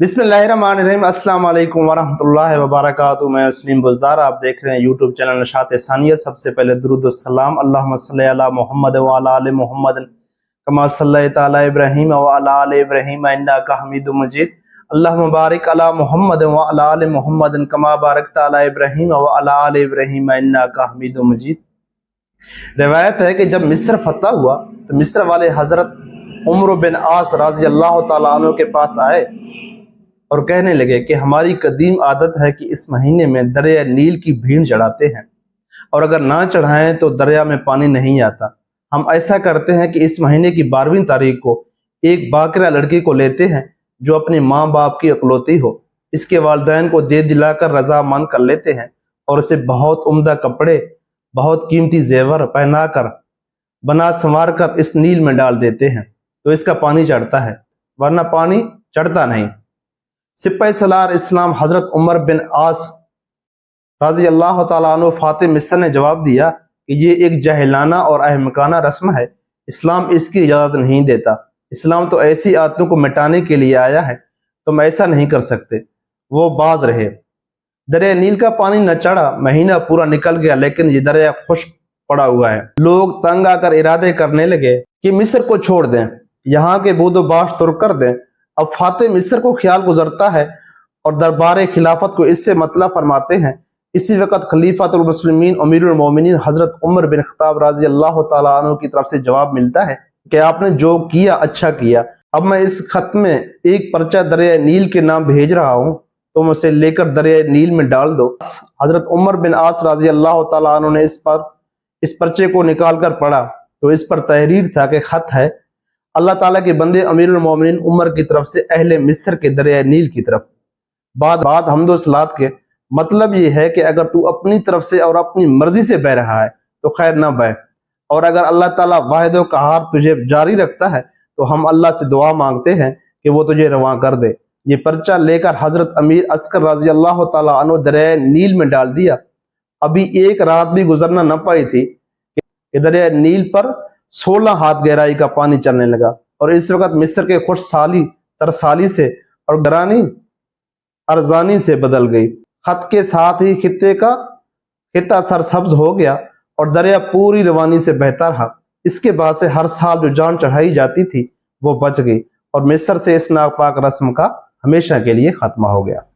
बिस्मिल्लाहिर्रहमानिर्रहीम। अस्सलाम वालेकुम वरहमतुल्लाहि वबरकातुहू। मैं वसीम बुज़दार, आप देख रहे हैं यूट्यूब चैनल नशात सानिया। सबसे पहले दुरूद व सलाम अल्लाहुम्मा सल्ली अला मुहम्मद व अला आलि मुहम्मद कमा सल्लैता अला इब्राहीम व अला आलि इब्राहीम इन्नका हमीदुम मजीद। अल्लाहुम्मा बारिक अला मुहम्मद व अला आलि मुहम्मद कमा बारकता अला इब्राहीम व अला आलि इब्राहीम इन्नका हमीदुम मजीद। रिवायत है कि जब मिस्र फतह हुआ तो मिस्र वाले हजरत उमर बिन आस रज़ी अल्लाह तआला अन्हु के पास आए और कहने लगे कि हमारी कदीम आदत है कि इस महीने में दरिया नील की भीड़ चढ़ाते हैं, और अगर ना चढ़ाएं तो दरिया में पानी नहीं आता। हम ऐसा करते हैं कि इस महीने की 12वीं तारीख को एक बाकरा लड़की को लेते हैं जो अपने माँ बाप की इकलौती हो। इसके वालिदैन को दे दिलाकर रजामंद कर लेते हैं और उसे बहुत उम्दा कपड़े, बहुत कीमती जेवर पहनाकर बना संवार कर इस नील में डाल देते हैं तो इसका पानी चढ़ता है, वरना पानी चढ़ता नहीं। सिपाही सलार इस्लाम हजरत उमर बिन आस रज़ी अल्लाह तआला अन्हु फातिह मिस्र ने जवाब दिया कि ये एक जाहिलाना और अहमकाना रस्म है, इस्लाम इसकी इजाज़त नहीं देता। इस्लाम तो ऐसी आदतों को मिटाने के लिए आया है, तुम ऐसा नहीं कर सकते। वो बाज रहे। दरिया नील का पानी न चढ़ा, महीना पूरा निकल गया, लेकिन ये दरिया खुश्क पड़ा हुआ है। लोग तंग आकर इरादे करने लगे कि मिस्र को छोड़ दें, यहाँ के बूदोबाश तुर्क कर दें। अब फातिह मिस्र को ख्याल गुजरता है और दरबार खिलाफत को इससे मतलब फरमाते हैं। इसी वक्त खलीफातुल मुस्लिमीन अमीरुल मोमिनीन हजरत उमर बिन खत्ताब रज़ी अल्लाह तआला अन्हु की तरफ से जवाब मिलता है कि आपने जो किया अच्छा किया। अब मैं इस खत में एक पर्चा दरिया नील के नाम भेज रहा हूँ, तुम उसे लेकर दरिया नील में डाल दो। हजरत उमर बिन आस रज़ी अल्लाह तआला अन्हु ने इस पर्चे को निकाल कर पढ़ा तो इस पर तहरीर था कि खत है अल्लाह ताला के बंदे अमीरुल मोमिनीन उमर की तरफ से अहले मिस्र के दरिया नील की तरफ। बात हम्दो सलात के मतलब ये है कि अगर तू अपनी तरफ से और अपनी मर्जी से बह रहा है तो खैर ना बह, और अगर अल्लाह ताला वाहिद व कहार तुझे जारी रखता है तो हम अल्लाह से दुआ मांगते हैं कि वो तुझे रवां कर दे। ये पर्चा लेकर हजरत अमीर अस्कर रज़ी अल्लाह तआला अन्हु दरिया नील में डाल दिया। अभी एक रात भी गुजरना न पाई थी कि दरिया नील पर 16 हाथ गहराई का पानी चलने लगा, और इस वक्त मिस्र के खुशसाली तरसाली से और गरानी अरजानी से बदल गई। खत के साथ ही खित्ता सरसब्ज हो गया और दरिया पूरी रवानी से बहता रहा। इसके बाद से हर साल जो जान चढ़ाई जाती थी वो बच गई और मिस्र से इस नापाक रस्म का हमेशा के लिए खात्मा हो गया।